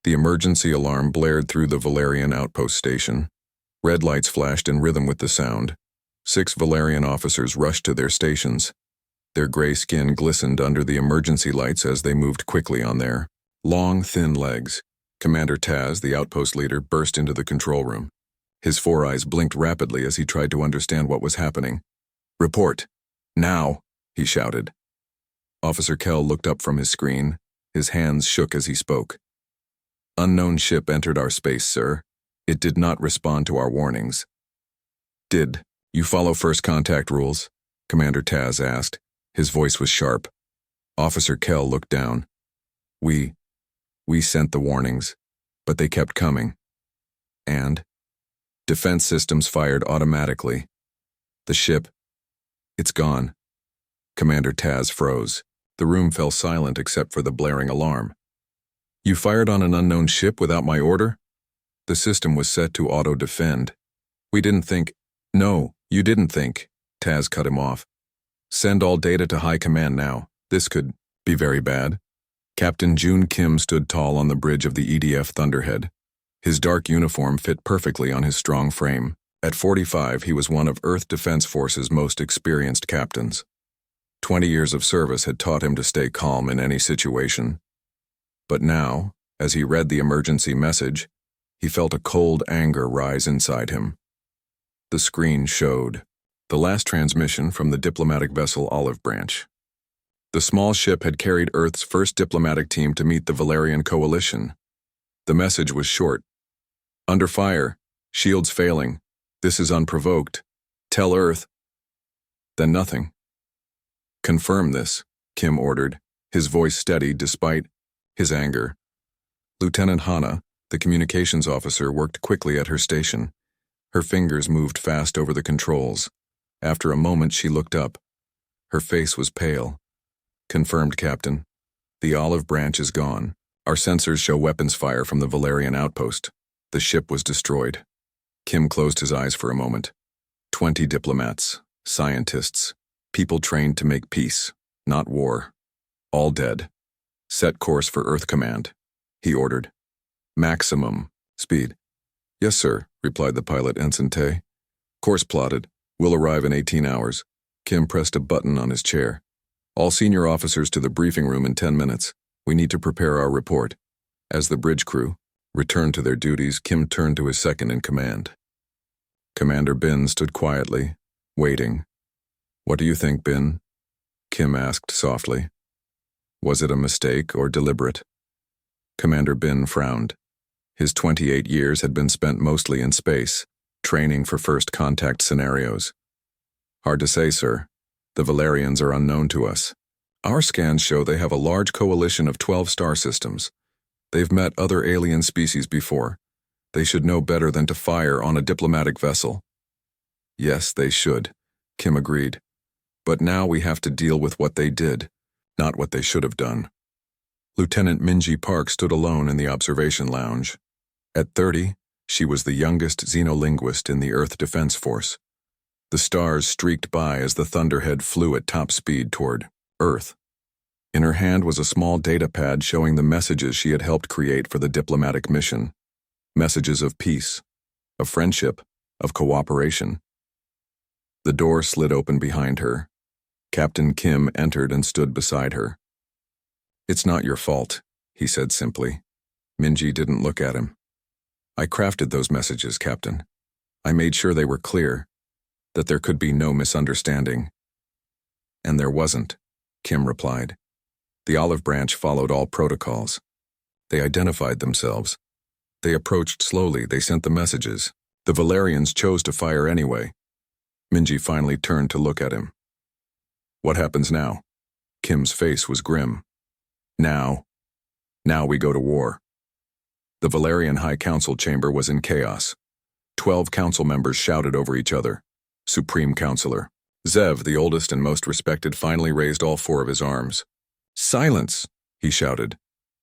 The emergency alarm blared through the Valerian outpost station. Red lights flashed in rhythm with the sound. 6 Valerian officers rushed to their stations. Their gray skin glistened under the emergency lights as they moved quickly on their long, thin legs. Commander Taz, the outpost leader, burst into the control room. His 4 eyes blinked rapidly as he tried to understand what was happening. "Report. Now," he shouted. Officer Kell looked up from his screen. His hands shook as he spoke. "Unknown ship entered our space, sir. It did not respond to our warnings." "Did you follow first contact rules?" Commander Taz asked. His voice was sharp. Officer Kell looked down. We sent the warnings, but they kept coming. And defense systems fired automatically. The ship, it's gone." Commander Taz froze. The room fell silent except for the blaring alarm. "You fired on an unknown ship without my order?" "The system was set to auto-defend. We didn't think—" "No, you didn't think," Taz cut him off. "Send all data to High Command now. This could be very bad." Captain Jun Kim stood tall on the bridge of the EDF Thunderhead. His dark uniform fit perfectly on his strong frame. At 45, he was one of Earth Defense Force's most experienced captains. 20 years of service had taught him to stay calm in any situation. But now, as he read the emergency message, he felt a cold anger rise inside him. The screen showed the last transmission from the diplomatic vessel Olive Branch. The small ship had carried Earth's first diplomatic team to meet the Valerian coalition. The message was short. "Under fire. Shields failing. This is unprovoked. Tell Earth." Then nothing. "Confirm this," Kim ordered, his voice steady despite his anger. Lieutenant Hana, the communications officer, worked quickly at her station. Her fingers moved fast over the controls. After a moment, she looked up. Her face was pale. "Confirmed, Captain. The Olive Branch is gone. Our sensors show weapons fire from the Valerian outpost. The ship was destroyed." Kim closed his eyes for a moment. 20 diplomats, scientists, people trained to make peace, not war. All dead. "Set course for Earth Command," he ordered. "Maximum speed." "Yes, sir," replied the pilot, Ensign Tay. "Course plotted. We'll arrive in 18 hours. Kim pressed a button on his chair. "All senior officers to the briefing room in 10 minutes. We need to prepare our report." As the bridge crew returned to their duties, Kim turned to his second in command. Commander Bin stood quietly, waiting. "What do you think, Bin?" Kim asked softly. Was it a mistake or deliberate? Commander Bin frowned. His 28 years had been spent mostly in space, training for first contact scenarios. "Hard to say, sir. The Valerians are unknown to us. Our scans show they have a large coalition of 12 star systems. They've met other alien species before. They should know better than to fire on a diplomatic vessel." "Yes, they should," Kim agreed. "But now we have to deal with what they did, not what they should have done." Lieutenant Minji Park stood alone in the observation lounge. At 30, she was the youngest xenolinguist in the Earth Defense Force. The stars streaked by as the Thunderhead flew at top speed toward Earth. In her hand was a small data pad showing the messages she had helped create for the diplomatic mission. Messages of peace, of friendship, of cooperation. The door slid open behind her. Captain Kim entered and stood beside her. "It's not your fault," he said simply. Minji didn't look at him. "I crafted those messages, Captain. I made sure they were clear, that there could be no misunderstanding." "And there wasn't," Kim replied. "The Olive Branch followed all protocols. They identified themselves. They approached slowly, they sent the messages. The Valerians chose to fire anyway." Minji finally turned to look at him. "What happens now?" Kim's face was grim. Now we go to war." The Valerian High Council chamber was in chaos. 12 council members shouted over each other. Supreme Counselor Zev, the oldest and most respected, finally raised all 4 of his arms. "Silence!" he shouted.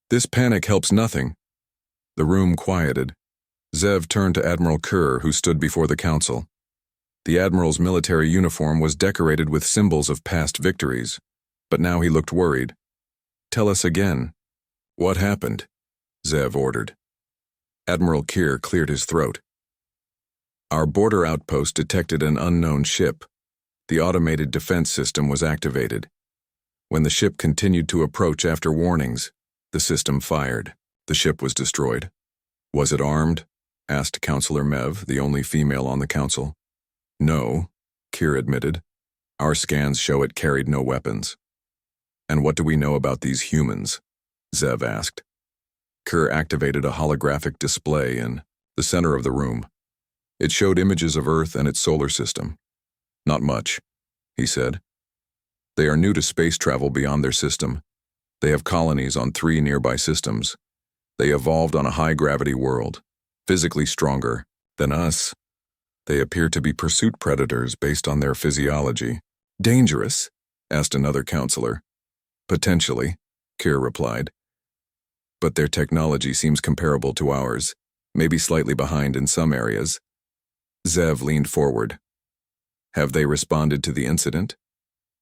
"This panic helps nothing." The room quieted. Zev turned to Admiral Kerr, who stood before the council. The Admiral's military uniform was decorated with symbols of past victories, but now he looked worried. "Tell us again. What happened?" Zev ordered. Admiral Kier cleared his throat. Our border outpost detected an unknown ship. The automated defense system was activated. When the ship continued to approach after warnings, the system fired. The ship was destroyed. Was it armed? Asked Counselor Mev, the only female on the council. No, Kier admitted. Our scans show it carried no weapons. And what do we know about these humans? Zev asked. Kier activated a holographic display in the center of the room. It showed images of Earth and its solar system. Not much, he said. They are new to space travel beyond their system. They have colonies on 3 nearby systems. They evolved on a high-gravity world, physically stronger than us. They appear to be pursuit predators based on their physiology. Dangerous? Asked another counselor. Potentially, Kier replied. But their technology seems comparable to ours, maybe slightly behind in some areas. Zev leaned forward. Have they responded to the incident?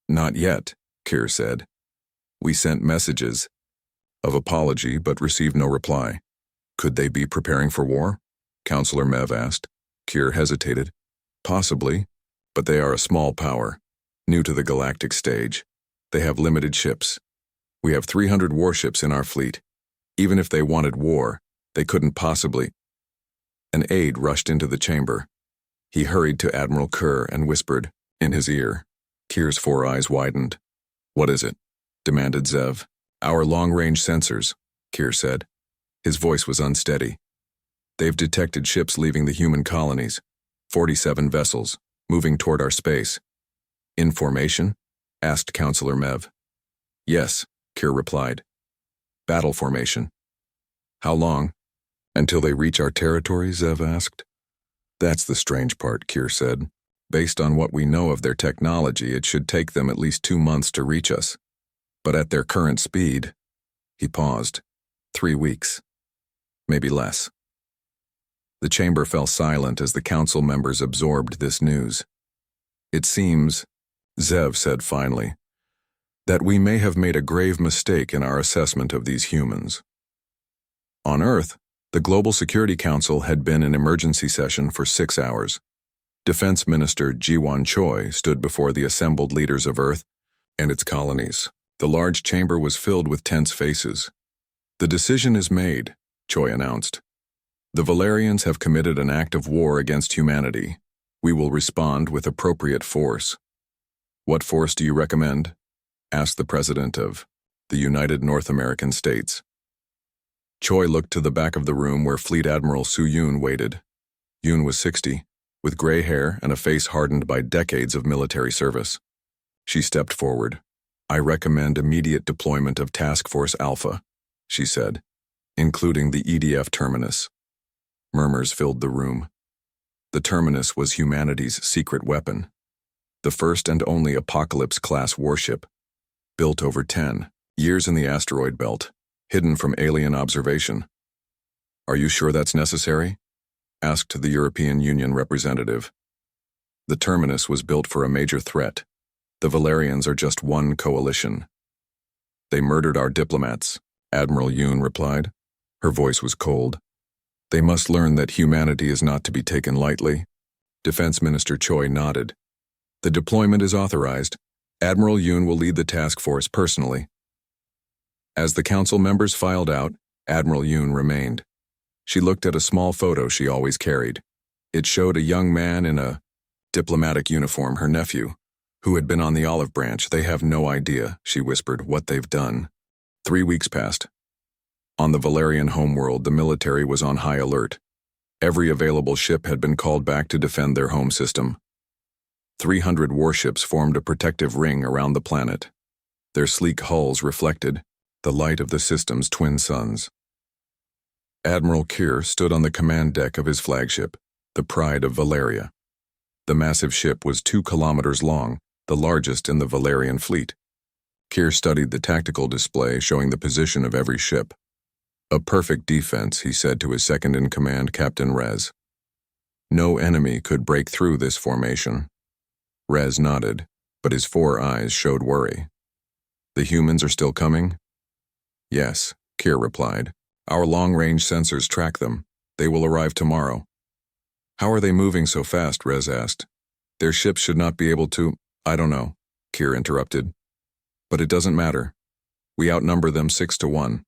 Not yet, Kier said. We sent messages of apology but received no reply. Could they be preparing for war? Counselor Mev asked. Kier hesitated. Possibly, but they are a small power, new to the galactic stage. They have limited ships. We have 300 warships in our fleet. Even if they wanted war, they couldn't possibly. An aide rushed into the chamber. He hurried to Admiral Kerr and whispered in his ear. Kier's 4 eyes widened. What is it? Demanded Zev. Our long-range sensors, Kier said. His voice was unsteady. They've detected ships leaving the human colonies. 47 vessels, moving toward our space. In formation? Asked Counselor Mev. Yes, Kier replied. Battle formation. How long? Until they reach our territory, Zev asked. That's the strange part, Kier said. Based on what we know of their technology, it should take them at least 2 months to reach us. But at their current speed, he paused. 3 weeks. Maybe less. The chamber fell silent as the council members absorbed this news. It seems, Zev said finally, that we may have made a grave mistake in our assessment of these humans. On Earth, the Global Security Council had been in emergency session for 6 hours. Defense Minister Ji-Wan Choi stood before the assembled leaders of Earth and its colonies. The large chamber was filled with tense faces. The decision is made, Choi announced. The Valerians have committed an act of war against humanity. We will respond with appropriate force. What force do you recommend? Asked the President of the United North American States. Choi looked to the back of the room where Fleet Admiral Su Yun waited. Yun was 60, with gray hair and a face hardened by decades of military service. She stepped forward. I recommend immediate deployment of Task Force Alpha, she said, including the EDF Terminus. Murmurs filled the room. The Terminus was humanity's secret weapon, the first and only Apocalypse-class warship, built over 10 years in the asteroid belt, hidden from alien observation. Are you sure that's necessary? Asked the European Union representative. The Terminus was built for a major threat. The Valerians are just one coalition. They murdered our diplomats, Admiral Yoon replied. Her voice was cold. They must learn that humanity is not to be taken lightly. Defense Minister Choi nodded. The deployment is authorized. Admiral Yoon will lead the task force personally. As the council members filed out, Admiral Yoon remained. She looked at a small photo she always carried. It showed a young man in a diplomatic uniform, her nephew, who had been on the olive branch. They have no idea, she whispered, what they've done. 3 weeks passed. On the Valerian homeworld, the military was on high alert. Every available ship had been called back to defend their home system. 300 warships formed a protective ring around the planet. Their sleek hulls reflected the light of the system's twin suns. Admiral Kier stood on the command deck of his flagship, the Pride of Valeria. The massive ship was 2 kilometers long, the largest in the Valerian fleet. Kier studied the tactical display showing the position of every ship. A perfect defense, he said to his second-in-command, Captain Rez. No enemy could break through this formation. Rez nodded, but his 4 eyes showed worry. The humans are still coming? Yes, Kier replied. Our long-range sensors track them. They will arrive tomorrow. How are they moving so fast? Rez asked. Their ships should not be able to— I don't know, Kier interrupted. But it doesn't matter. We outnumber them 6-1.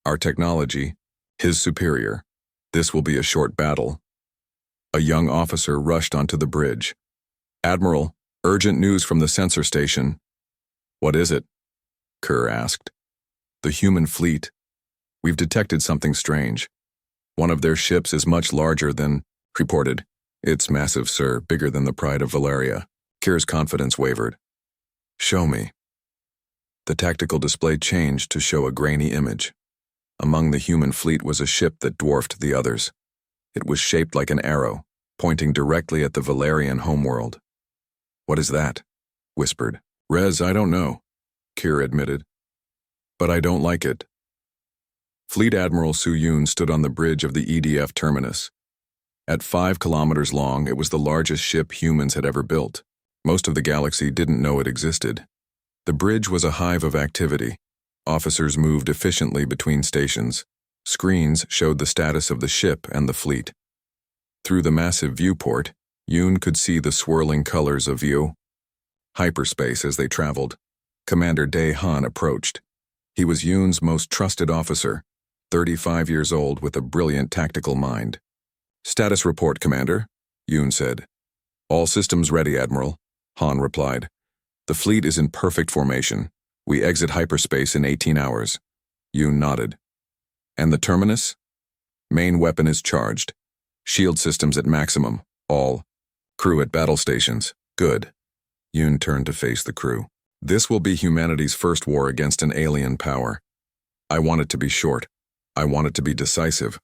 Our technology, his superior. This will be a short battle. A young officer rushed onto the bridge. Admiral, urgent news from the sensor station. What is it? Kerr asked. The human fleet. We've detected something strange. One of their ships is much larger than reported. It's massive, sir, bigger than the Pride of Valeria. Kier's confidence wavered. Show me. The tactical display changed to show a grainy image. Among the human fleet was a ship that dwarfed the others. It was shaped like an arrow, pointing directly at the Valerian homeworld. What is that? Whispered. Rez, I don't know, Kier admitted. But I don't like it. Fleet Admiral Su Yun stood on the bridge of the EDF terminus. At 5 kilometers long, it was the largest ship humans had ever built. Most of the galaxy didn't know it existed. The bridge was a hive of activity. Officers moved efficiently between stations. Screens showed the status of the ship and the fleet. Through the massive viewport, Yun could see the swirling colors of hyperspace as they traveled. Commander Dae Han approached. He was Yun's most trusted officer, 35 years old with a brilliant tactical mind. Status report, Commander, Yun said. All systems ready, Admiral, Han replied. The fleet is in perfect formation. We exit hyperspace in 18 hours. Yun nodded. And the terminus? Main weapon is charged. Shield systems at maximum. All. Crew at battle stations. Good. Yun turned to face the crew. This will be humanity's first war against an alien power. I want it to be short. I want it to be decisive.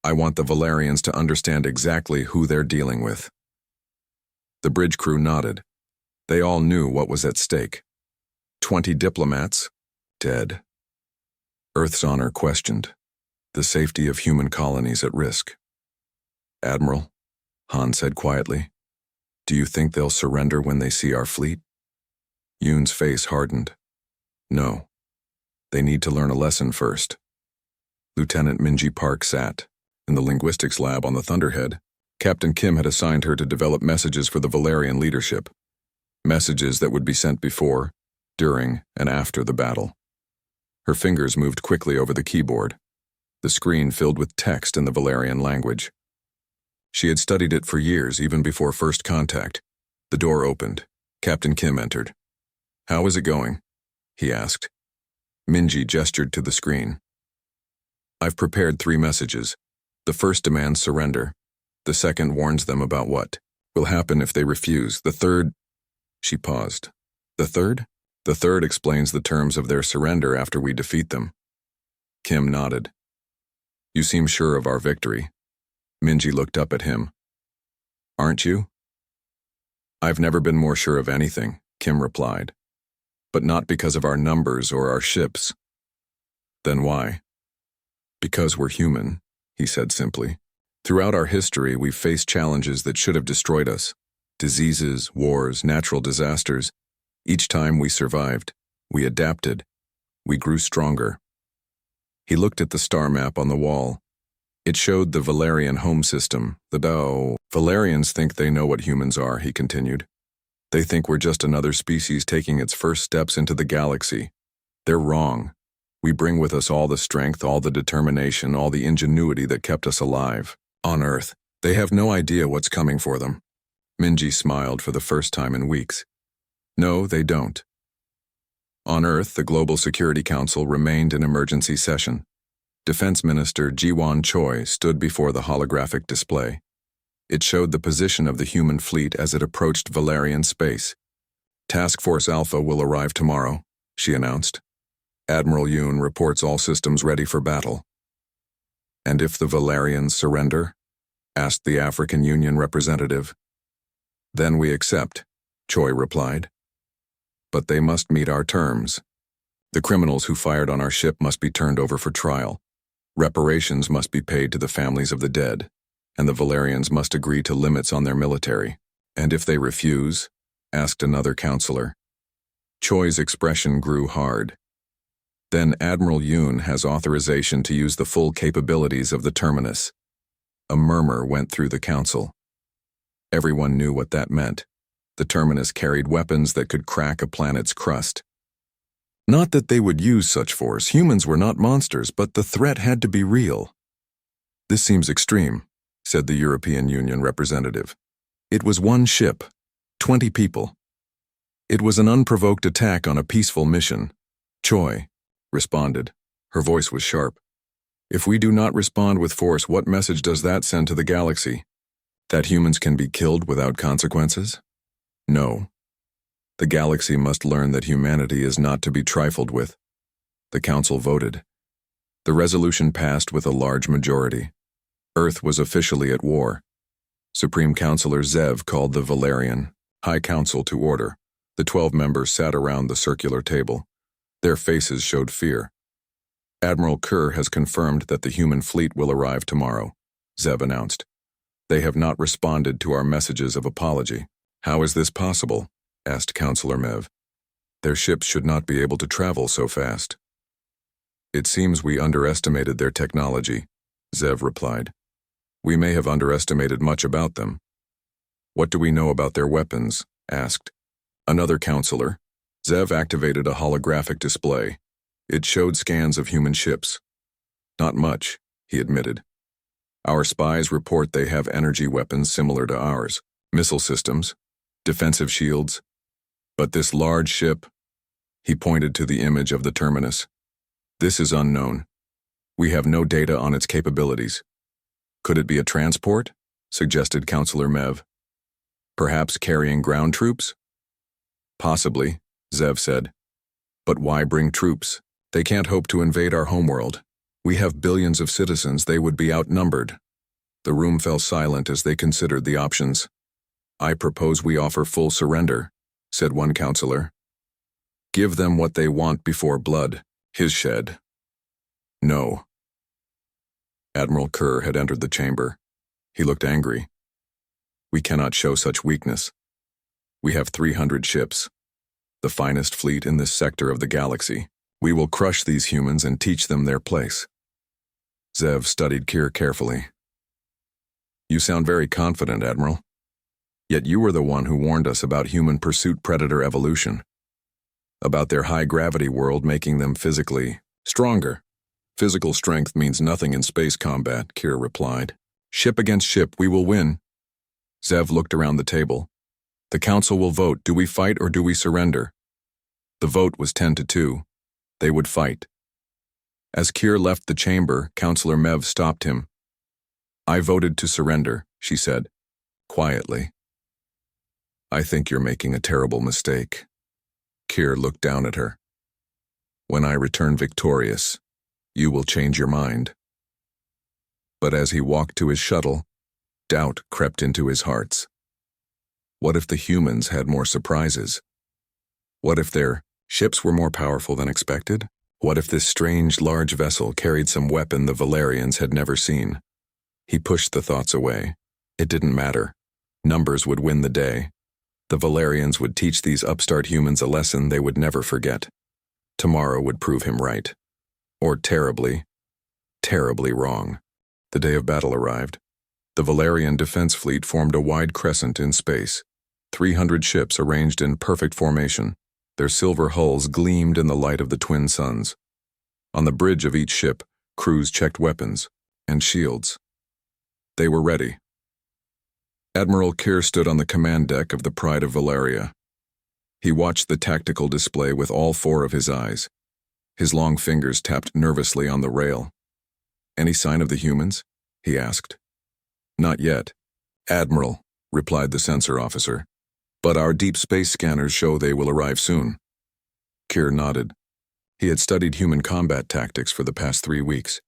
I want the Valerians to understand exactly who they're dealing with. The bridge crew nodded. They all knew what was at stake. 20 diplomats, dead. Earth's honor questioned. The safety of human colonies at risk. Admiral, Han said quietly, do you think they'll surrender when they see our fleet? Yun's face hardened. No. They need to learn a lesson first. Lieutenant Minji Park sat. In the linguistics lab on the Thunderhead, Captain Kim had assigned her to develop messages for the Valerian leadership. Messages that would be sent before, during, and after the battle. Her fingers moved quickly over the keyboard. The screen filled with text in the Valerian language. She had studied it for years, even before first contact. The door opened. Captain Kim entered. How is it going? He asked. Minji gestured to the screen. I've prepared 3 messages. The first demands surrender. The second warns them about what will happen if they refuse. The third— She paused. The third? The third explains the terms of their surrender after we defeat them. Kim nodded. You seem sure of our victory. Minji looked up at him. Aren't you? I've never been more sure of anything, Kim replied. But not because of our numbers or our ships. Then why? Because we're human, he said simply. Throughout our history, we've faced challenges that should have destroyed us. Diseases, wars, natural disasters. Each time we survived, we adapted, we grew stronger. He looked at the star map on the wall. It showed the Valerian home system, the Dao. Valerians think they know what humans are, he continued. They think we're just another species taking its first steps into the galaxy. They're wrong. We bring with us all the strength, all the determination, all the ingenuity that kept us alive. On Earth, they have no idea what's coming for them. Minji smiled for the first time in weeks. No, they don't. On Earth, the Global Security Council remained in emergency session. Defense Minister Ji-won Choi stood before the holographic display. It showed the position of the human fleet as it approached Valerian space. Task Force Alpha will arrive tomorrow, she announced. Admiral Yun reports all systems ready for battle. And if the Valerians surrender? Asked the African Union representative. Then we accept, Choi replied. But they must meet our terms. The criminals who fired on our ship must be turned over for trial. Reparations must be paid to the families of the dead, and the Valerians must agree to limits on their military. And if they refuse? Asked another counselor. Choi's expression grew hard. Then Admiral Yoon has authorization to use the full capabilities of the Terminus. A murmur went through the council. Everyone knew what that meant. The Terminus carried weapons that could crack a planet's crust. Not that they would use such force. Humans were not monsters, but the threat had to be real. "This seems extreme," said the European Union representative. "It was one ship, 20 people. It was an unprovoked attack on a peaceful mission." Choi responded. Her voice was sharp. "If we do not respond with force, what message does that send to the galaxy? That humans can be killed without consequences? No. The galaxy must learn that humanity is not to be trifled with." The council voted. The resolution passed with a large majority. Earth was officially at war. Supreme Councilor Zev called the Valerian High Council to order. The 12 members sat around the circular table. Their faces showed fear. "Admiral Kerr has confirmed that the human fleet will arrive tomorrow," Zev announced. "They have not responded to our messages of apology." "How is this possible?" asked Councilor Mev. "Their ships should not be able to travel so fast." "It seems we underestimated their technology," Zev replied. "We may have underestimated much about them." "What do we know about their weapons?" asked another councilor. Zev activated a holographic display. It showed scans of human ships. "Not much," he admitted. "Our spies report they have energy weapons similar to ours, missile systems, defensive shields. But this large ship," he pointed to the image of the Terminus, "this is unknown. We have no data on its capabilities." "Could it be a transport?" suggested Councilor Mev. "Perhaps carrying ground troops?" "Possibly," Zev said. "But why bring troops? They can't hope to invade our homeworld. We have billions of citizens. They would be outnumbered." The room fell silent as they considered the options. "I propose we offer full surrender," said one councilor. "Give them what they want before blood is shed." "No." Admiral Kerr had entered the chamber. He looked angry. "We cannot show such weakness. We have 300 ships, the finest fleet in this sector of the galaxy. We will crush these humans and teach them their place." Zev studied Kir carefully. "You sound very confident, Admiral. Yet you were the one who warned us about human pursuit predator evolution. About their high-gravity world making them physically stronger." "Physical strength means nothing in space combat," Kir replied. "Ship against ship, we will win." Zev looked around the table. "The council will vote. Do we fight or do we surrender?" The vote was 10-2. They would fight. As Kir left the chamber, Councilor Mev stopped him. "I voted to surrender," she said, quietly. "I think you're making a terrible mistake." Kir looked down at her. "When I return victorious, you will change your mind." But as he walked to his shuttle, doubt crept into his hearts. What if the humans had more surprises? What if their ships were more powerful than expected? What if this strange, large vessel carried some weapon the Valerians had never seen? He pushed the thoughts away. It didn't matter. Numbers would win the day. The Valerians would teach these upstart humans a lesson they would never forget. Tomorrow would prove him right. Or terribly, terribly wrong. The day of battle arrived. The Valerian defense fleet formed a wide crescent in space. 300 ships arranged in perfect formation. Their silver hulls gleamed in the light of the twin suns. On the bridge of each ship, crews checked weapons and shields. They were ready. Admiral Kir stood on the command deck of the Pride of Valeria. He watched the tactical display with all four of his eyes. His long fingers tapped nervously on the rail. "Any sign of the humans?" he asked. "Not yet, Admiral," replied the sensor officer. "But our deep space scanners show they will arrive soon." Kir nodded. He had studied human combat tactics for the past 3 weeks.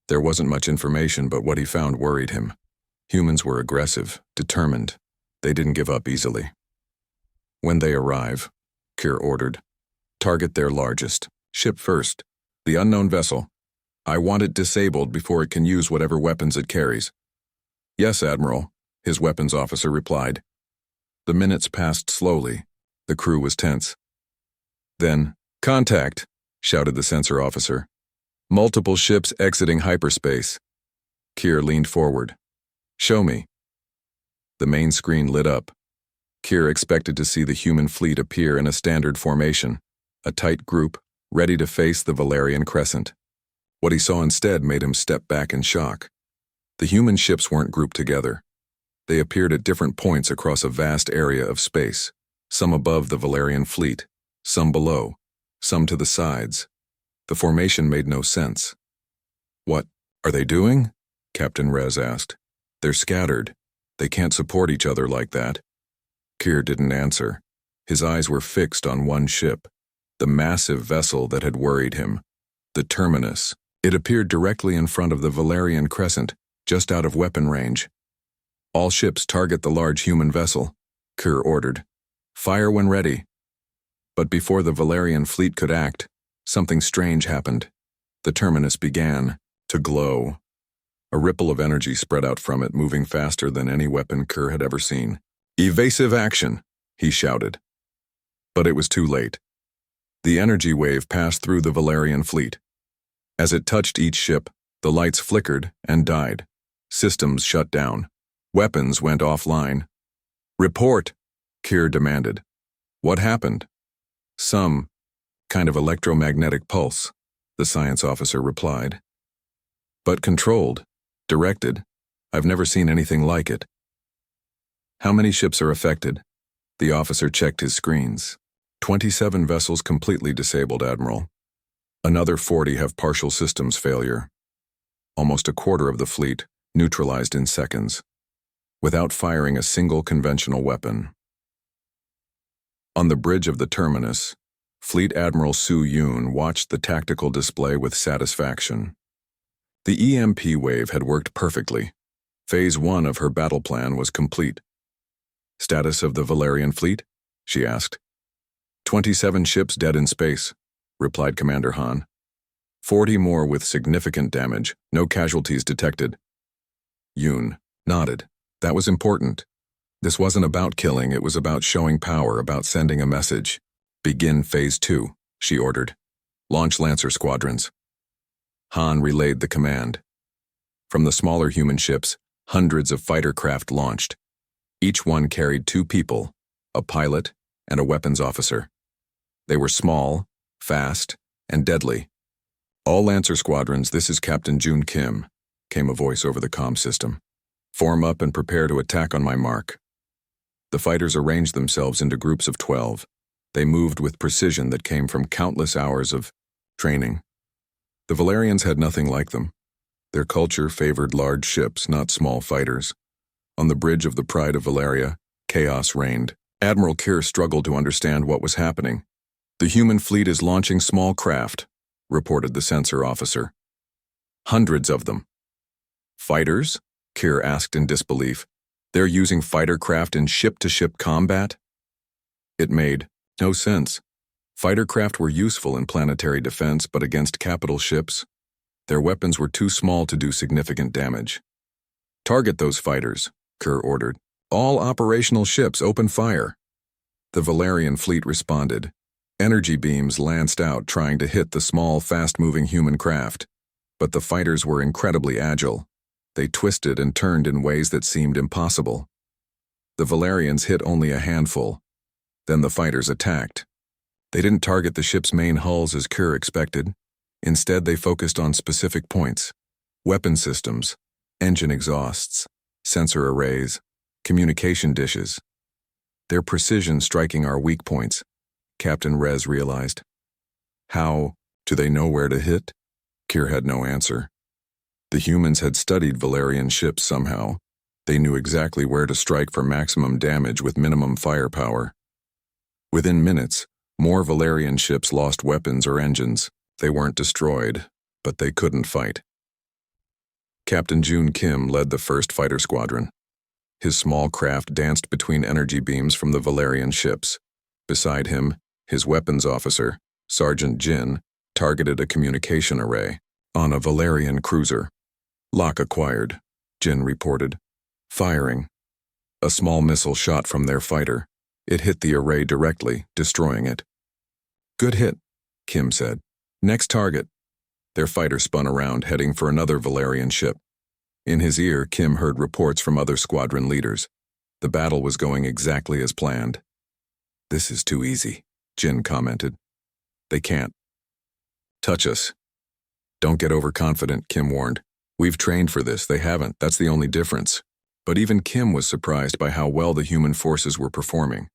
There wasn't much information, but what he found worried him. Humans were aggressive, determined. They didn't give up easily. "When they arrive," Kir ordered, "target their largest ship first, the unknown vessel. I want it disabled before it can use whatever weapons it carries." "Yes, Admiral," his weapons officer replied. The minutes passed slowly. The crew was tense. Then, "Contact," shouted the sensor officer. Multiple ships exiting hyperspace. Kier leaned forward. Show me. The main screen lit up. Kier expected to see the human fleet appear in a standard formation, a tight group, ready to face the Valerian crescent. What he saw instead made him step back in shock. The human ships weren't grouped together. They appeared at different points across a vast area of space, some above the Valerian fleet, some below, some to the sides. The formation made no sense. What are they doing? Captain Rez asked. They're scattered. They can't support each other like that. Kier didn't answer. His eyes were fixed on one ship, the massive vessel that had worried him, the Terminus. It appeared directly in front of the Valerian crescent, just out of weapon range. All ships target the large human vessel, Kier ordered. Fire when ready. But before the Valerian fleet could act, something strange happened. The Terminus began to glow. A ripple of energy spread out from it, moving faster than any weapon Kier had ever seen. Evasive action, he shouted. But it was too late. The energy wave passed through the Valerian fleet. As it touched each ship, the lights flickered and died. Systems shut down. Weapons went offline. Report, Kier demanded. What happened? Some kind of electromagnetic pulse, the science officer replied. But controlled, directed. I've never seen anything like it. How many ships are affected? The officer checked his screens. 27 vessels completely disabled, Admiral. Another 40 have partial systems failure. Almost a quarter of the fleet neutralized in seconds, without firing a single conventional weapon. On the bridge of the Terminus, Fleet Admiral Su Yun watched the tactical display with satisfaction. The EMP wave had worked perfectly. Phase 1 of her battle plan was complete. Status of the Valerian fleet? She asked. 27 ships dead in space, replied Commander Han. 40 more with significant damage, no casualties detected. Yun nodded. That was important. This wasn't about killing, it was about showing power, about sending a message. Begin Phase 2, she ordered. Launch Lancer squadrons. Han relayed the command. From the smaller human ships, hundreds of fighter craft launched. Each one carried 2 people, a pilot and a weapons officer. They were small, fast, and deadly. All Lancer squadrons, this is Captain Jun Kim, came a voice over the comm system. Form up and prepare to attack on my mark. The fighters arranged themselves into groups of 12. They moved with precision that came from countless hours of training. The Valerians had nothing like them. Their culture favored large ships, not small fighters. On the bridge of the Pride of Valeria, chaos reigned. Admiral Kier struggled to understand what was happening. The human fleet is launching small craft, reported the sensor officer. Hundreds of them. Fighters? Kier asked in disbelief. They're using fighter craft in ship-to-ship combat? It made no sense. Fighter craft were useful in planetary defense, but against capital ships, their weapons were too small to do significant damage. Target those fighters, Kier ordered. All operational ships open fire. The Valerian fleet responded. Energy beams lanced out trying to hit the small, fast-moving human craft. But the fighters were incredibly agile. They twisted and turned in ways that seemed impossible. The Valerians hit only a handful. Then the fighters attacked. They didn't target the ship's main hulls as Kier expected. Instead, they focused on specific points: weapon systems, engine exhausts, sensor arrays, communication dishes. Their precision striking our weak points, Captain Rez realized. How do they know where to hit? Kier had no answer. The humans had studied Valerian ships somehow. They knew exactly where to strike for maximum damage with minimum firepower. Within minutes, more Valerian ships lost weapons or engines. They weren't destroyed, but they couldn't fight. Captain Jun Kim led the first fighter squadron. His small craft danced between energy beams from the Valerian ships. Beside him, his weapons officer, Sergeant Jin, targeted a communication array on a Valerian cruiser. Lock acquired, Jin reported. Firing. A small missile shot from their fighter. It hit the array directly, destroying it. Good hit, Kim said. Next target. Their fighter spun around, heading for another Valerian ship. In his ear, Kim heard reports from other squadron leaders. The battle was going exactly as planned. "This is too easy," Jin commented. "They can't touch us." "Don't get overconfident," Kim warned. "We've trained for this, they haven't, that's the only difference." But even Kim was surprised by how well the human forces were performing.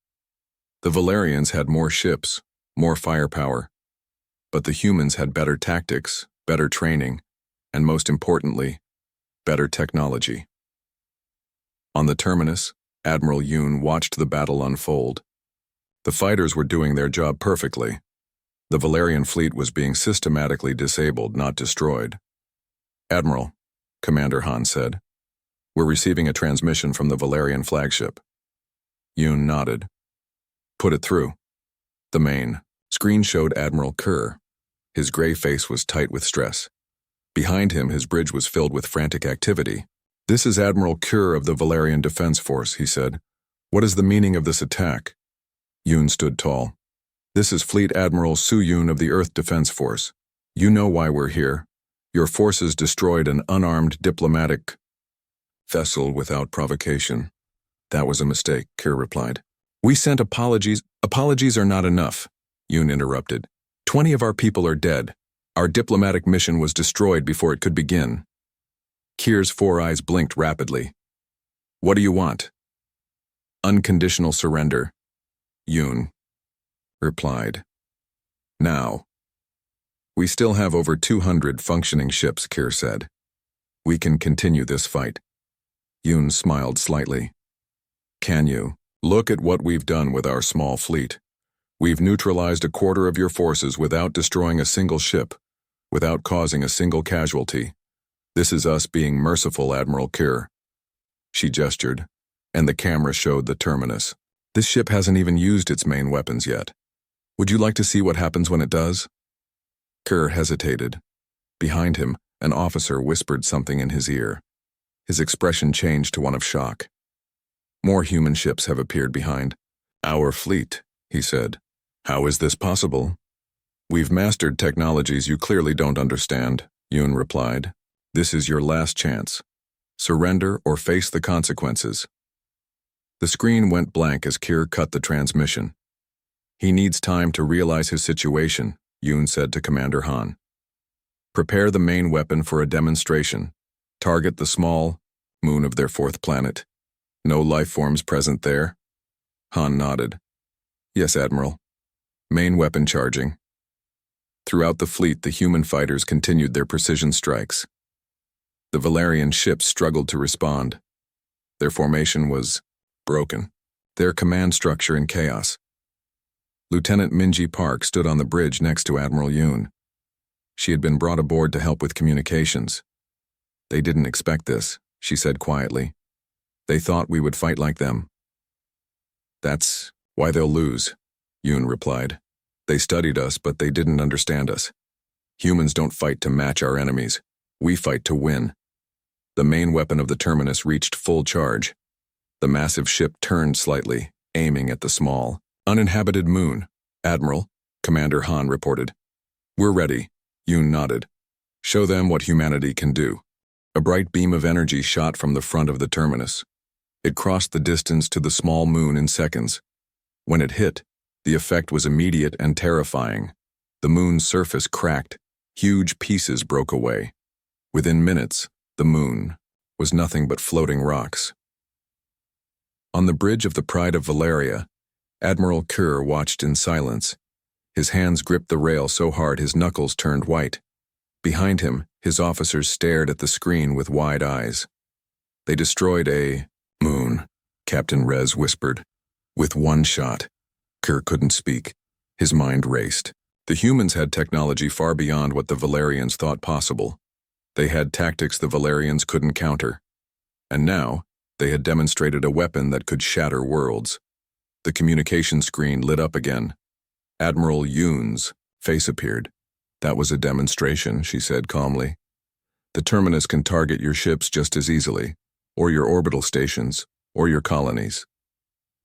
The Valerians had more ships, more firepower, but the humans had better tactics, better training, and most importantly, better technology. On the terminus, Admiral Yoon watched the battle unfold. The fighters were doing their job perfectly. The Valerian fleet was being systematically disabled, not destroyed. "Admiral," Commander Han said, "we're receiving a transmission from the Valerian flagship." Yoon nodded. "Put it through." The main screen showed Admiral Kerr. His gray face was tight with stress. Behind him, his bridge was filled with frantic activity. "This is Admiral Kerr of the Valerian Defense Force," he said. "What is the meaning of this attack?" Yoon stood tall. "This is Fleet Admiral Su-Yoon of the Earth Defense Force. You know why we're here. Your forces destroyed an unarmed diplomatic vessel without provocation." "That was a mistake," Kerr replied. "We sent apologies." "Apologies are not enough," Yoon interrupted. 20 of our people are dead. Our diplomatic mission was destroyed before it could begin." Kerr's 4 eyes blinked rapidly. "What do you want?" "Unconditional surrender," Yoon replied. "Now." "We still have over 200 functioning ships," Kerr said. "We can continue this fight." Yoon smiled slightly. "Can you? Look at what we've done with our small fleet. We've neutralized a quarter of your forces without destroying a single ship, without causing a single casualty. This is us being merciful, Admiral Kerr." She gestured, and the camera showed the terminus. "This ship hasn't even used its main weapons yet. Would you like to see what happens when it does?" Kerr hesitated. Behind him, an officer whispered something in his ear. His expression changed to one of shock. "More human ships have appeared behind our fleet," he said. "How is this possible?" "We've mastered technologies you clearly don't understand," Yoon replied. "This is your last chance. Surrender or face the consequences." The screen went blank as Kerr cut the transmission. "He needs time to realize his situation," Yoon said to Commander Han. "Prepare the main weapon for a demonstration. Target the small moon of their 4th planet. No life forms present there?" Han nodded. "Yes, Admiral. Main weapon charging." Throughout the fleet, the human fighters continued their precision strikes. The Valerian ships struggled to respond. Their formation was broken, their command structure in chaos. Lieutenant Minji Park stood on the bridge next to Admiral Yoon. She had been brought aboard to help with communications. "They didn't expect this," she said quietly. "They thought we would fight like them." "That's why they'll lose," Yoon replied. "They studied us, but they didn't understand us. Humans don't fight to match our enemies. We fight to win." The main weapon of the terminus reached full charge. The massive ship turned slightly, aiming at the small, uninhabited moon. "Admiral," Commander Han reported. "We're ready," Yoon nodded. "Show them what humanity can do." A bright beam of energy shot from the front of the terminus. It crossed the distance to the small moon in seconds. When it hit, the effect was immediate and terrifying. The moon's surface cracked. Huge pieces broke away. Within minutes, the moon was nothing but floating rocks. On the bridge of the Pride of Valeria, Admiral Kerr watched in silence. His hands gripped the rail so hard his knuckles turned white. Behind him, his officers stared at the screen with wide eyes. "They destroyed a moon," Captain Rez whispered. "With one shot." Kerr couldn't speak. His mind raced. The humans had technology far beyond what the Valerians thought possible. They had tactics the Valerians couldn't counter. And now, they had demonstrated a weapon that could shatter worlds. The communication screen lit up again. Admiral Yoon's face appeared. "That was a demonstration," she said calmly. "The terminus can target your ships just as easily, or your orbital stations, or your colonies."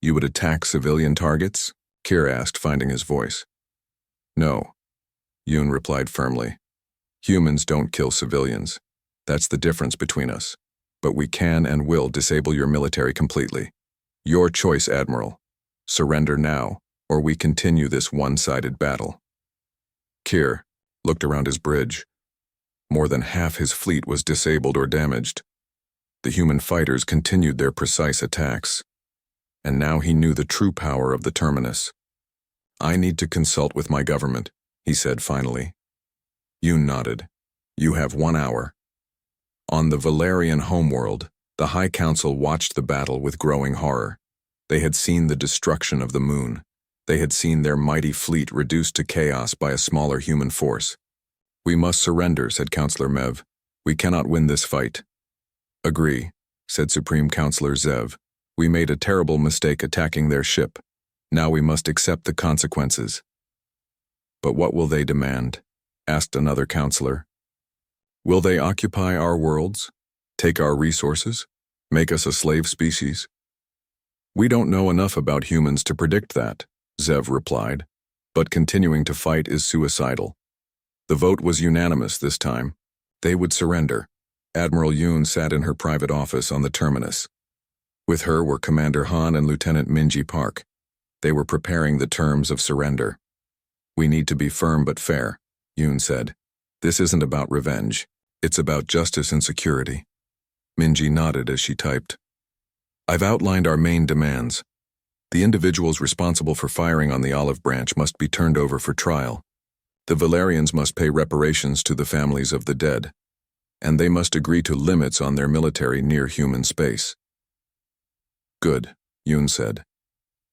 "You would attack civilian targets?" Kerr asked, finding his voice. "No. Yoon replied firmly. Humans don't kill civilians. That's the difference between us. But we can and will disable your military completely. Your choice, Admiral. Surrender now, or we continue this one-sided battle. Kier looked around his bridge. More than half his fleet was disabled or damaged. The human fighters continued their precise attacks. And now he knew the true power of the terminus. I need to consult with my government, he said finally. Yoon nodded. You have 1 hour. On the Valerian homeworld, the High Council watched the battle with growing horror. They had seen the destruction of the moon. They had seen their mighty fleet reduced to chaos by a smaller human force. We must surrender, said Counselor Mev. We cannot win this fight. Agree, said Supreme Counselor Zev. We made a terrible mistake attacking their ship. Now we must accept the consequences. But what will they demand? Asked another counselor. Will they occupy our worlds? Take our resources? Make us a slave species? We don't know enough about humans to predict that, Zev replied, but continuing to fight is suicidal. The vote was unanimous this time. They would surrender. Admiral Yoon sat in her private office on the terminus. With her were Commander Han and Lieutenant Minji Park. They were preparing the terms of surrender. We need to be firm but fair, Yoon said. This isn't about revenge. It's about justice and security. Minji nodded as she typed. I've outlined our main demands. The individuals responsible for firing on the olive branch must be turned over for trial. The Valerians must pay reparations to the families of the dead. And they must agree to limits on their military near human space. Good, Yoon said.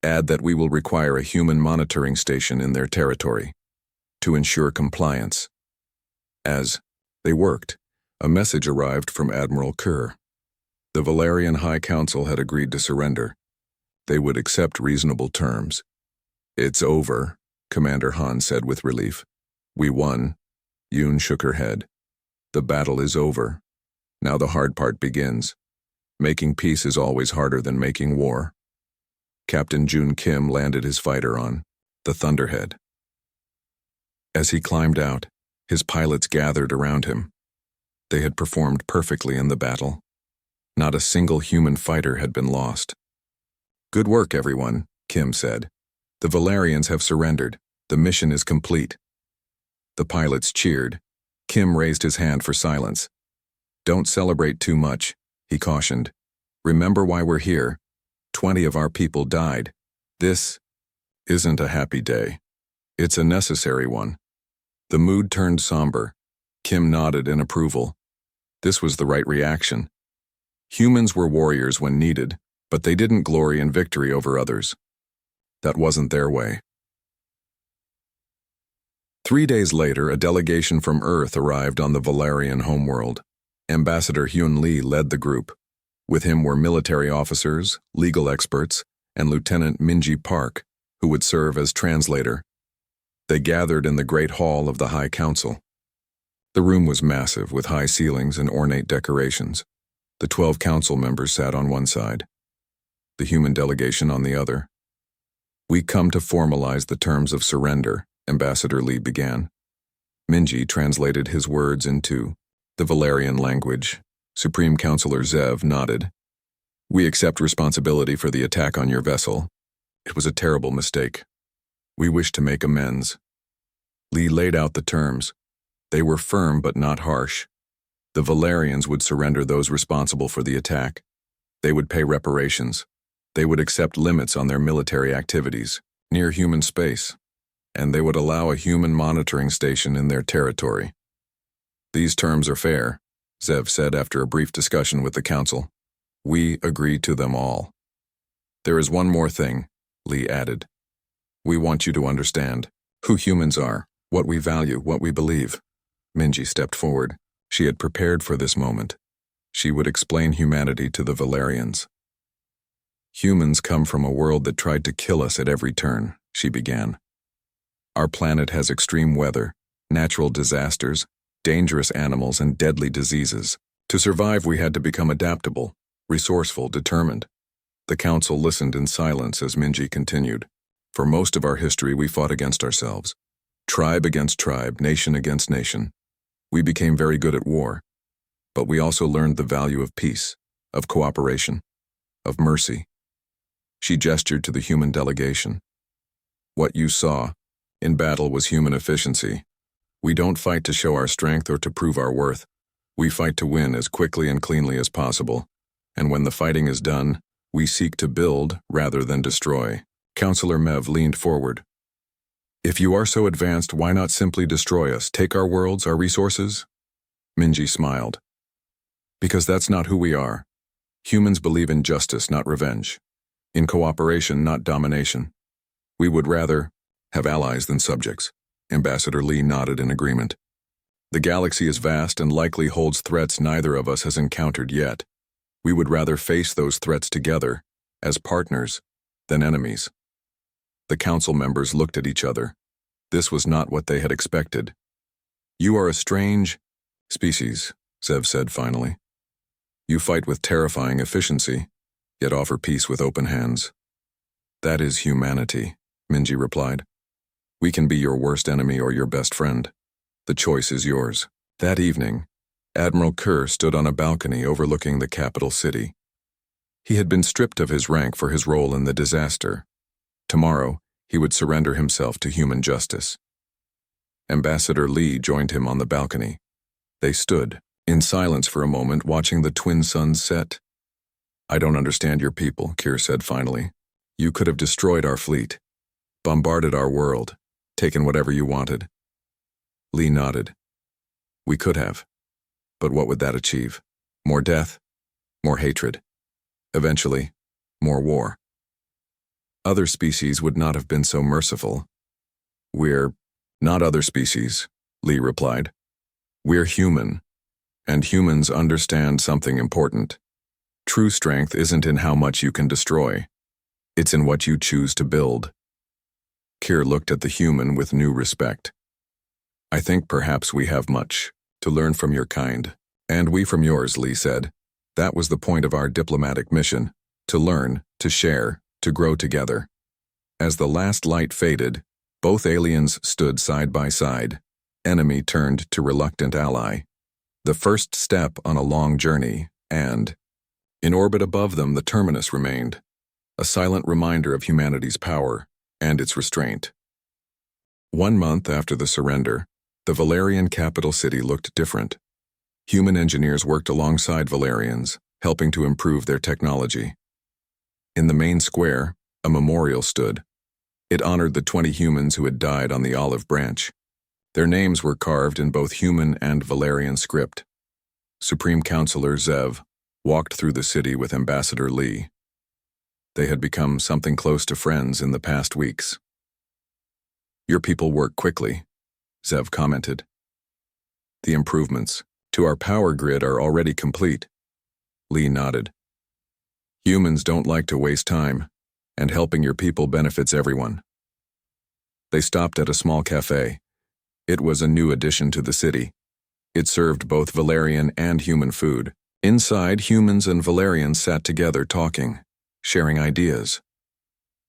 Add that we will require a human monitoring station in their territory to ensure compliance. As they worked, a message arrived from Admiral Kerr. The Valerian High Council had agreed to surrender. They would accept reasonable terms. It's over, Commander Han said with relief. We won. Yoon shook her head. The battle is over. Now the hard part begins. Making peace is always harder than making war. Captain Jun Kim landed his fighter on the Thunderhead. As he climbed out, his pilots gathered around him. They had performed perfectly in the battle. Not a single human fighter had been lost. Good work, everyone, Kim said. The Valerians have surrendered. The mission is complete. The pilots cheered. Kim raised his hand for silence. Don't celebrate too much, he cautioned. Remember why we're here. 20 of our people died. This isn't a happy day. It's a necessary one. The mood turned somber. Kim nodded in approval. This was the right reaction. Humans were warriors when needed, but they didn't glory in victory over others. That wasn't their way. 3 days later, a delegation from Earth arrived on the Valerian homeworld. Ambassador Hyun Lee led the group. With him were military officers, legal experts, and Lieutenant Minji Park, who would serve as translator. They gathered in the Great Hall of the High Council. The room was massive, with high ceilings and ornate decorations. The 12 council members sat on one side, the human delegation on the other. We come to formalize the terms of surrender, Ambassador Lee began. Minji translated his words into the Valerian language. Supreme Counselor Zev nodded. We accept responsibility for the attack on your vessel. It was a terrible mistake. We wish to make amends. Lee laid out the terms. They were firm but not harsh. The Valerians would surrender those responsible for the attack. They would pay reparations. They would accept limits on their military activities near human space, and they would allow a human monitoring station in their territory. These terms are fair, Zev said after a brief discussion with the council. We agree to them all. There is one more thing, Lee added. We want you to understand who humans are, what we value, what we believe. Minji stepped forward. She had prepared for this moment. She would explain humanity to the Valerians. Humans come from a world that tried to kill us at every turn, she began. Our planet has extreme weather, natural disasters, dangerous animals, and deadly diseases. To survive, we had to become adaptable, resourceful, determined. The council listened in silence as Minji continued. For most of our history, we fought against ourselves. Tribe against tribe, nation against nation. We became very good at war, but we also learned the value of peace, of cooperation, of mercy. She gestured to the human delegation. What you saw in battle was human efficiency. We don't fight to show our strength or to prove our worth. We fight to win as quickly and cleanly as possible. And when the fighting is done, we seek to build rather than destroy. Counselor Mev leaned forward. If you are so advanced, why not simply destroy us? Take our worlds, our resources? Minji smiled. Because that's not who we are. Humans believe in justice, not revenge. In cooperation, not domination. We would rather have allies than subjects. Ambassador Lee nodded in agreement. The galaxy is vast and likely holds threats neither of us has encountered yet. We would rather face those threats together, as partners, than enemies. The council members looked at each other. This was not what they had expected. You are a strange species, Zev said finally. You fight with terrifying efficiency, yet offer peace with open hands. That is humanity, Minji replied. We can be your worst enemy or your best friend. The choice is yours. That evening, Admiral Kerr stood on a balcony overlooking the capital city. He had been stripped of his rank for his role in the disaster. Tomorrow, he would surrender himself to human justice. Ambassador Lee joined him on the balcony. They stood, in silence for a moment, watching the twin suns set. I don't understand your people, Kerr said finally. You could have destroyed our fleet, bombarded our world, taken whatever you wanted. Lee nodded. We could have. But what would that achieve? More death? More hatred? Eventually, more war. Other species would not have been so merciful. We're not other species, Lee replied. We're human, and humans understand something important. True strength isn't in how much you can destroy. It's in what you choose to build. Keir looked at the human with new respect. I think perhaps we have much to learn from your kind, and we from yours, Lee said. That was the point of our diplomatic mission, to learn, to share, to grow together. As the last light faded, both aliens stood side by side. Enemy turned to reluctant ally. The first step on a long journey, and in orbit above them the terminus remained, a silent reminder of humanity's power and its restraint. 1 month after the surrender, the Valerian capital city looked different. Human engineers worked alongside Valerians, helping to improve their technology. In the main square, a memorial stood. It honored the 20 humans who had died on the olive branch. Their names were carved in both human and Valerian script. Supreme Counselor Zev walked through the city with Ambassador Lee. They had become something close to friends in the past weeks. Your people work quickly, Zev commented. The improvements to our power grid are already complete. Lee nodded. Humans don't like to waste time, and helping your people benefits everyone. They stopped at a small cafe. It was a new addition to the city. It served both Valerian and human food. Inside, humans and Valerians sat together talking, sharing ideas.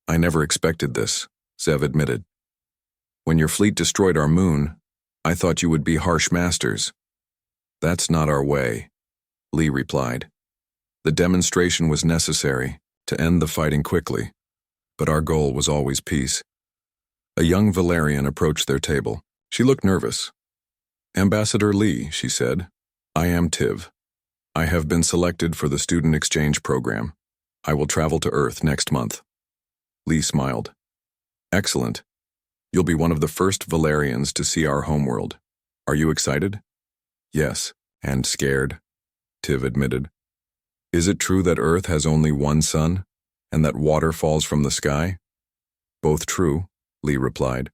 I never expected this, Zev admitted. When your fleet destroyed our moon, I thought you would be harsh masters. That's not our way, Lee replied. The demonstration was necessary to end the fighting quickly, but our goal was always peace. A young Valerian approached their table. She looked nervous. Ambassador Lee, she said, I am Tiv. I have been selected for the student exchange program. I will travel to Earth next month. Lee smiled. Excellent. You'll be one of the first Valerians to see our homeworld. Are you excited? Yes, and scared, Tiv admitted. Is it true that Earth has only one sun, and that water falls from the sky? Both true, Lee replied.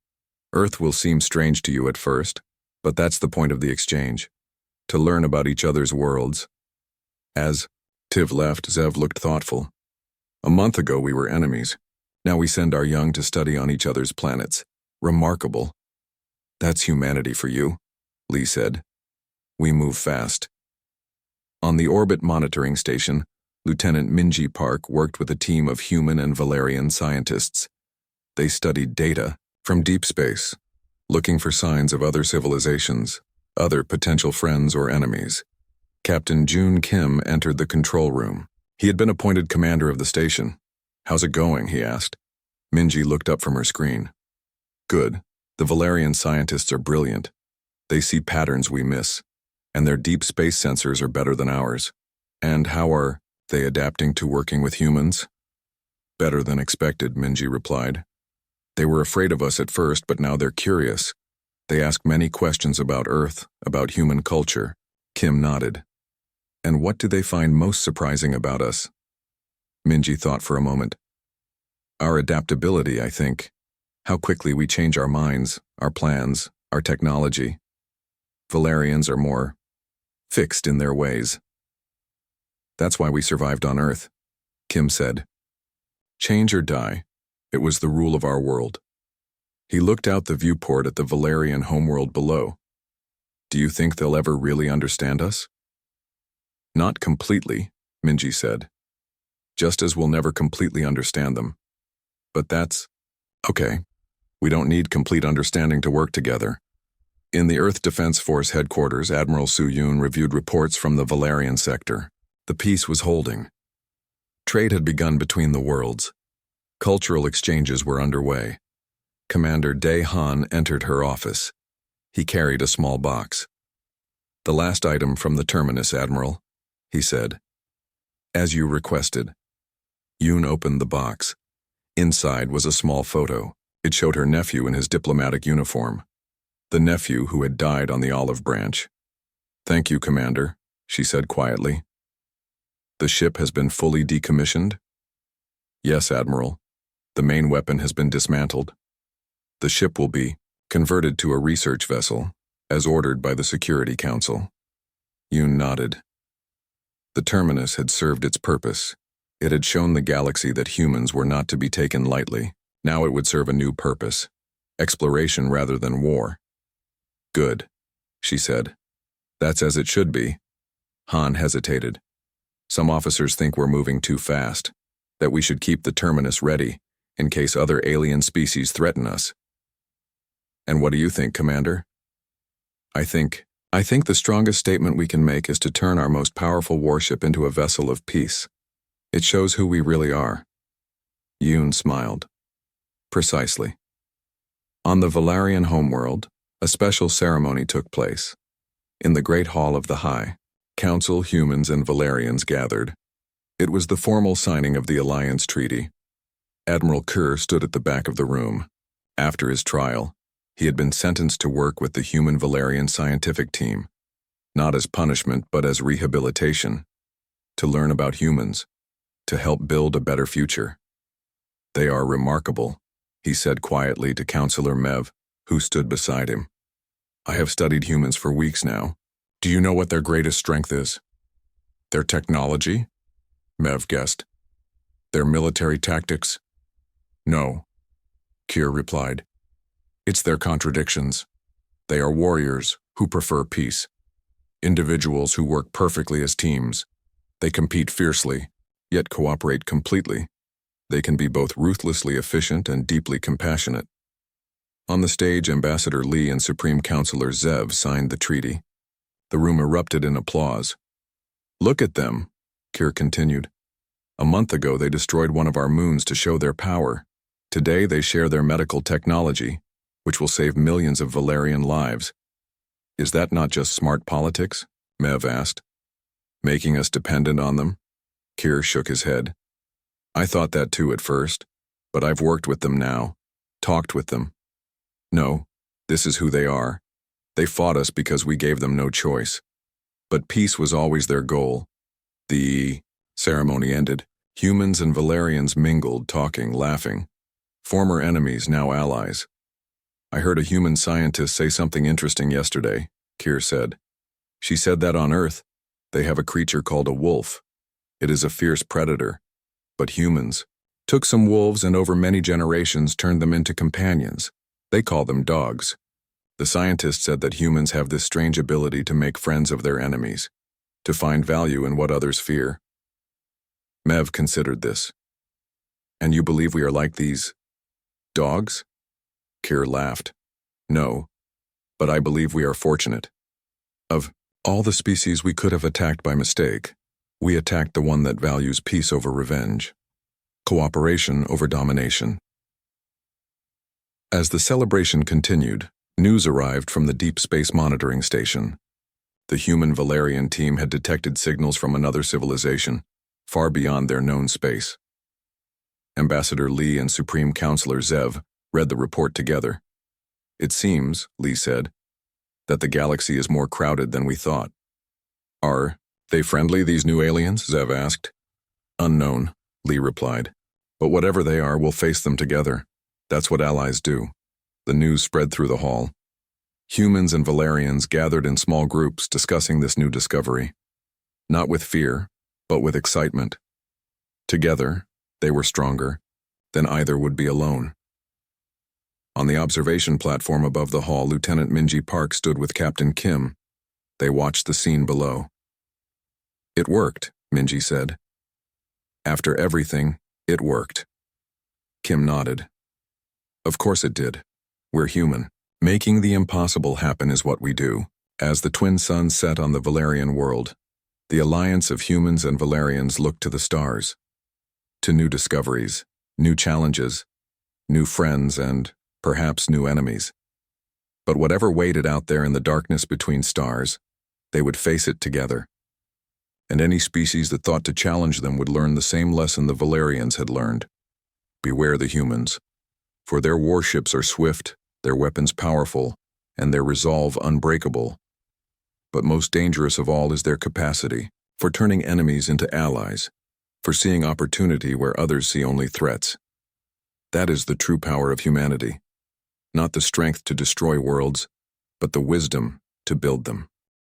Earth will seem strange to you at first, but that's the point of the exchange, to learn about each other's worlds. As Tiv left, Zev looked thoughtful. A month ago we were enemies. Now we send our young to study on each other's planets. Remarkable. That's humanity for you, Lee said. We move fast. On the orbit monitoring station, Lieutenant Minji Park worked with a team of human and Valerian scientists. They studied data from deep space, looking for signs of other civilizations, other potential friends or enemies. Captain Jun Kim entered the control room. He had been appointed commander of the station. "How's it going?" he asked. Minji looked up from her screen. "Good. The Valerian scientists are brilliant. They see patterns we miss, and their deep space sensors are better than ours. And how are they adapting to working with humans?" "Better than expected," Minji replied. "They were afraid of us at first, but now they're curious. They ask many questions about Earth, about human culture." Kim nodded. "And what do they find most surprising about us?" Minji thought for a moment. "Our adaptability, I think. How quickly we change our minds, our plans, our technology. Valerians are more fixed in their ways. That's why we survived on Earth," Kim said. "Change or die. It was the rule of our world." He looked out the viewport at the Valerian homeworld below. "Do you think they'll ever really understand us?" "Not completely," Minji said. "Just as we'll never completely understand them. But that's okay. We don't need complete understanding to work together." In the Earth Defense Force headquarters, Admiral Su-Yun reviewed reports from the Valerian sector. The peace was holding. Trade had begun between the worlds. Cultural exchanges were underway. Commander Dae Han entered her office. He carried a small box. "The last item from the terminus, Admiral," he said. "As you requested." Yoon opened the box. Inside was a small photo. It showed her nephew in his diplomatic uniform. The nephew who had died on the olive branch. "Thank you, Commander," she said quietly. "The ship has been fully decommissioned?" "Yes, Admiral. The main weapon has been dismantled. The ship will be converted to a research vessel, as ordered by the Security Council." Yoon nodded. The terminus had served its purpose. It had shown the galaxy that humans were not to be taken lightly. Now it would serve a new purpose. Exploration rather than war. "Good," she said. "That's as it should be." Han hesitated. "Some officers think we're moving too fast, that we should keep the terminus ready in case other alien species threaten us." "And what do you think, Commander?" I think the strongest statement we can make is to turn our most powerful warship into a vessel of peace. It shows who we really are." Yoon smiled. "Precisely." On the Valerian homeworld, a special ceremony took place. In the Great Hall of the High, Council, humans, and Valerians gathered. It was the formal signing of the Alliance Treaty. Admiral Kerr stood at the back of the room. After his trial, he had been sentenced to work with the human Valerian scientific team, not as punishment but as rehabilitation, to learn about humans, to help build a better future. "They are remarkable," he said quietly to Counselor Mev, who stood beside him. "I have studied humans for weeks now. Do you know what their greatest strength is?" "Their technology?" Mev guessed. "Their military tactics?" "No," Kier replied. "It's their contradictions. They are warriors who prefer peace. Individuals who work perfectly as teams. They compete fiercely, yet cooperate completely. They can be both ruthlessly efficient and deeply compassionate." On the stage, Ambassador Lee and Supreme Counselor Zev signed the treaty. The room erupted in applause. "Look at them," Kier continued. "A month ago they destroyed one of our moons to show their power. Today they share their medical technology, which will save millions of Valerian lives. Is that not just smart politics?" Mev asked. "Making us dependent on them?" Kier shook his head. "I thought that too at first, but I've worked with them now, talked with them. No, this is who they are. They fought us because we gave them no choice. But peace was always their goal." The ceremony ended. Humans and Valerians mingled, talking, laughing. Former enemies, now allies. "I heard a human scientist say something interesting yesterday," Kier said. "She said that on Earth, they have a creature called a wolf. It is a fierce predator. But humans took some wolves and over many generations turned them into companions. They call them dogs. The scientist said that humans have this strange ability to make friends of their enemies, to find value in what others fear." Mev considered this. "And you believe we are like these dogs?" Kier laughed. No, but I believe we are fortunate. Of all the species we could have attacked by mistake, we attacked the one that values peace over revenge, cooperation over domination. As the celebration continued, news arrived from the Deep Space Monitoring Station. The human Valerian team had detected signals from another civilization, far beyond their known space. Ambassador Lee and Supreme Counselor Zev read the report together. It seems, Lee said, that the galaxy is more crowded than we thought. Are they friendly, these new aliens? Zev asked. Unknown, Lee replied. But whatever they are, we'll face them together. That's what allies do. The news spread through the hall. Humans and Valerians gathered in small groups discussing this new discovery. Not with fear, but with excitement. Together, they were stronger than either would be alone. On the observation platform above the hall, Lieutenant Minji Park stood with Captain Kim. They watched the scene below. It worked, Minji said. After everything, it worked. Kim nodded. Of course it did. We're human. Making the impossible happen is what we do. As the twin suns set on the Valerian world, the alliance of humans and Valerians looked to the stars. To new discoveries, new challenges, new friends, and perhaps new enemies. But whatever waited out there in the darkness between stars, they would face it together. And any species that thought to challenge them would learn the same lesson the Valerians had learned. Beware the humans, for their warships are swift, their weapons powerful, and their resolve unbreakable. But most dangerous of all is their capacity for turning enemies into allies, for seeing opportunity where others see only threats. That is the true power of humanity. Not the strength to destroy worlds, but the wisdom to build them.